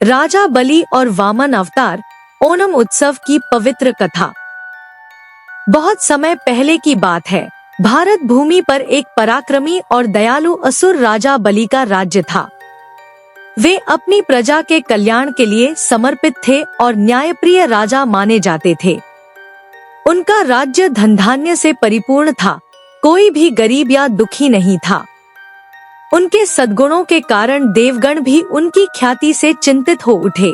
राजा बलि और वामन अवतार ओणम उत्सव की पवित्र कथा। बहुत समय पहले की बात है। भारत भूमि पर एक पराक्रमी और दयालु असुर राजा बलि का राज्य था। वे अपनी प्रजा के कल्याण के लिए समर्पित थे और न्यायप्रिय राजा माने जाते थे। उनका राज्य धन धान्य से परिपूर्ण था, कोई भी गरीब या दुखी नहीं था। उनके सद्गुणों के कारण देवगण भी उनकी ख्याति से चिंतित हो उठे।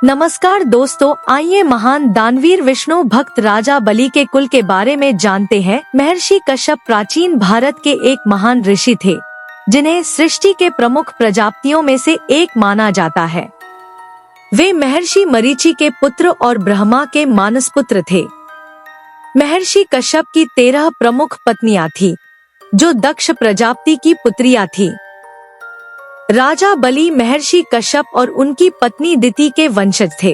नमस्कार दोस्तों, आइए महान दानवीर विष्णु भक्त राजा बलि के कुल के बारे में जानते हैं। महर्षि कश्यप प्राचीन भारत के एक महान ऋषि थे, जिन्हें सृष्टि के प्रमुख प्रजापतियों में से एक माना जाता है। वे महर्षि मरीचि के पुत्र और ब्रह्मा के मानस पुत्र थे। महर्षि कश्यप की 13 प्रमुख पत्नियां थीं, जो दक्ष प्रजापति की पुत्रियां थीं। राजा बलि महर्षि कश्यप और उनकी पत्नी दिति के वंशज थे।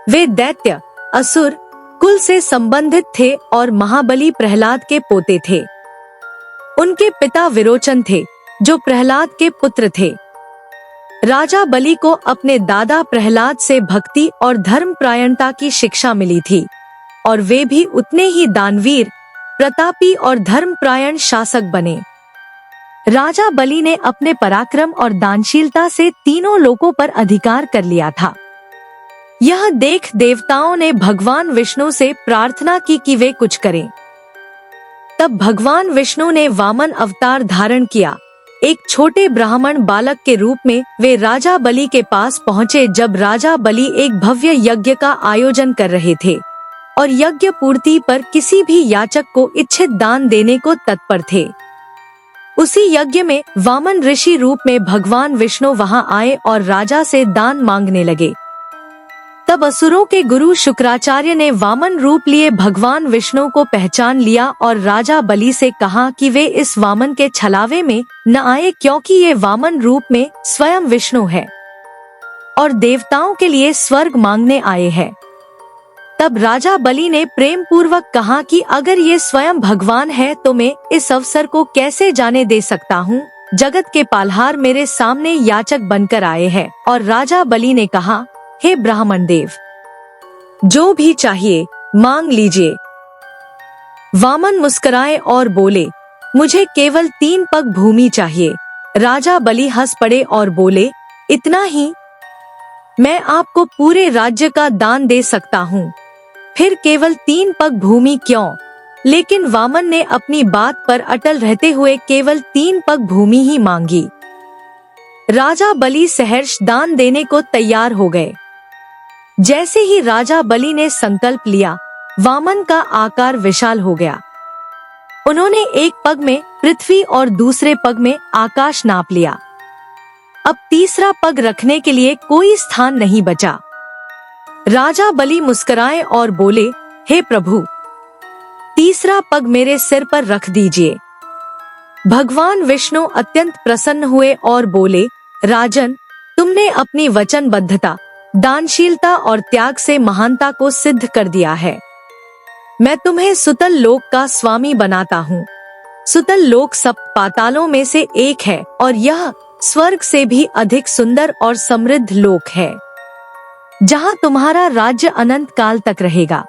वे दैत्य असुर कुल से संबंधित थे और महाबली प्रहलाद के पोते थे। उनके पिता विरोचन थे, जो प्रहलाद के पुत्र थे। राजा बलि को अपने दादा प्रहलाद से भक्ति और धर्मपरायणता की शिक्षा मिली थी, और वे भी उतने ही दानवीर, प्रतापी और धर्मपरायण शासक बने। राजा बलि ने अपने पराक्रम और दानशीलता से तीनों लोकों पर अधिकार कर लिया था। यह देख देवताओं ने भगवान विष्णु से प्रार्थना की कि वे कुछ करें। तब भगवान विष्णु ने वामन अवतार धारण किया। एक छोटे ब्राह्मण बालक के रूप में वे राजा बलि के पास पहुँचे जब राजा बलि एक भव्य यज्ञ का आयोजन कर रहे थे और यज्ञ पूर्ति पर किसी भी याचक को इच्छित दान देने को तत्पर थे। उसी यज्ञ में वामन ऋषि रूप में भगवान विष्णु वहां आए और राजा से दान मांगने लगे। तब असुरों के गुरु शुक्राचार्य ने वामन रूप लिए भगवान विष्णु को पहचान लिया और राजा बलि से कहा कि वे इस वामन के छलावे में न आए, क्योंकि ये वामन रूप में स्वयं विष्णु है और देवताओं के लिए स्वर्ग मांगने आए हैं। तब राजा बलि ने प्रेम पूर्वक कहा कि अगर ये स्वयं भगवान है तो मैं इस अवसर को कैसे जाने दे सकता हूँ। जगत के पालहार मेरे सामने याचक बनकर आए हैं। और राजा बलि ने कहा, हे ब्राह्मण देव, जो भी चाहिए मांग लीजिए। वामन मुस्कुराए और बोले, मुझे केवल 3 पग भूमि चाहिए। राजा बलि हंस पड़े और बोले, इतना ही? मैं आपको पूरे राज्य का दान दे सकता हूँ, फिर केवल 3 पग भूमि क्यों? लेकिन वामन ने अपनी बात पर अटल रहते हुए केवल 3 पग भूमि ही मांगी। राजा बलि सहर्ष दान देने को तैयार हो गए। जैसे ही राजा बलि ने संकल्प लिया, वामन का आकार विशाल हो गया। उन्होंने एक पग में पृथ्वी और दूसरे पग में आकाश नाप लिया। अब तीसरा पग रखने के लिए कोई स्थान नहीं बचा। राजा बलि मुस्कुराए और बोले, हे प्रभु, तीसरा पग मेरे सिर पर रख दीजिए। भगवान विष्णु अत्यंत प्रसन्न हुए और बोले, राजन, तुमने अपनी वचनबद्धता, दानशीलता और त्याग से महानता को सिद्ध कर दिया है। मैं तुम्हें सुतल लोक का स्वामी बनाता हूँ। सुतल लोक सप्त पातालों में से एक है और यह स्वर्ग से भी अधिक सुंदर और समृद्ध लोक है, जहाँ तुम्हारा राज्य अनंत काल तक रहेगा।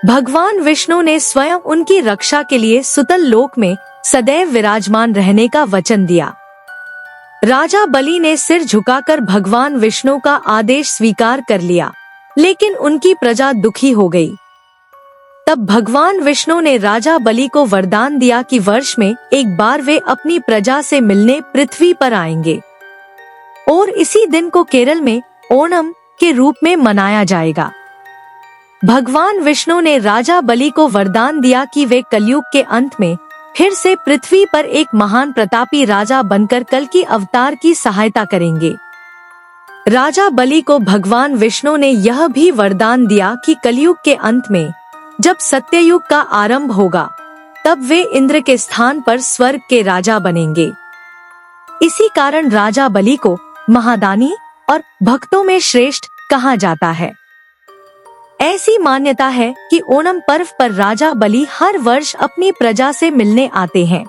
भगवान विष्णु ने स्वयं उनकी रक्षा के लिए सुतल लोक में सदैव विराजमान रहने का वचन दिया। राजा बलि ने सिर झुकाकर भगवान विष्णु का आदेश स्वीकार कर लिया, लेकिन उनकी प्रजा दुखी हो गई। तब भगवान विष्णु ने राजा बलि को वरदान दिया कि वर्ष में एक बार वे अपनी प्रजा से मिलने पृथ्वी पर आएंगे और इसी दिन को केरल में ओणम के रूप में मनाया जाएगा। भगवान विष्णु ने राजा बलि को वरदान दिया कि वे कलयुग के अंत में फिर से पृथ्वी पर एक महान प्रतापी राजा बनकर कल की अवतार की सहायता करेंगे। राजा बलि को भगवान विष्णु ने यह भी वरदान दिया कि कलयुग के अंत में जब सत्ययुग का आरंभ होगा, तब वे इंद्र के स्थान पर स्वर्ग के राजा बनेंगे। इसी कारण राजा बलि को महादानी और भक्तों में श्रेष्ठ कहा जाता है। ऐसी मान्यता है कि ओणम पर्व पर राजा बलि हर वर्ष अपनी प्रजा से मिलने आते हैं।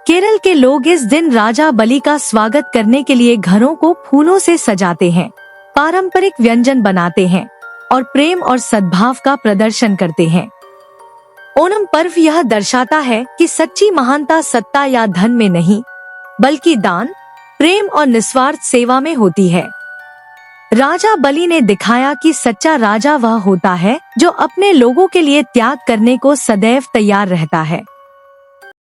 केरल के लोग इस दिन राजा बलि का स्वागत करने के लिए घरों को फूलों से सजाते हैं, पारंपरिक व्यंजन बनाते हैं और प्रेम और सद्भाव का प्रदर्शन करते हैं। ओणम पर्व यह दर्शाता है कि सच्ची महानता सत्ता या धन में नहीं, बल्कि दान, प्रेम और निस्वार्थ सेवा में होती है। राजा बलि ने दिखाया कि सच्चा राजा वह होता है जो अपने लोगों के लिए त्याग करने को सदैव तैयार रहता है।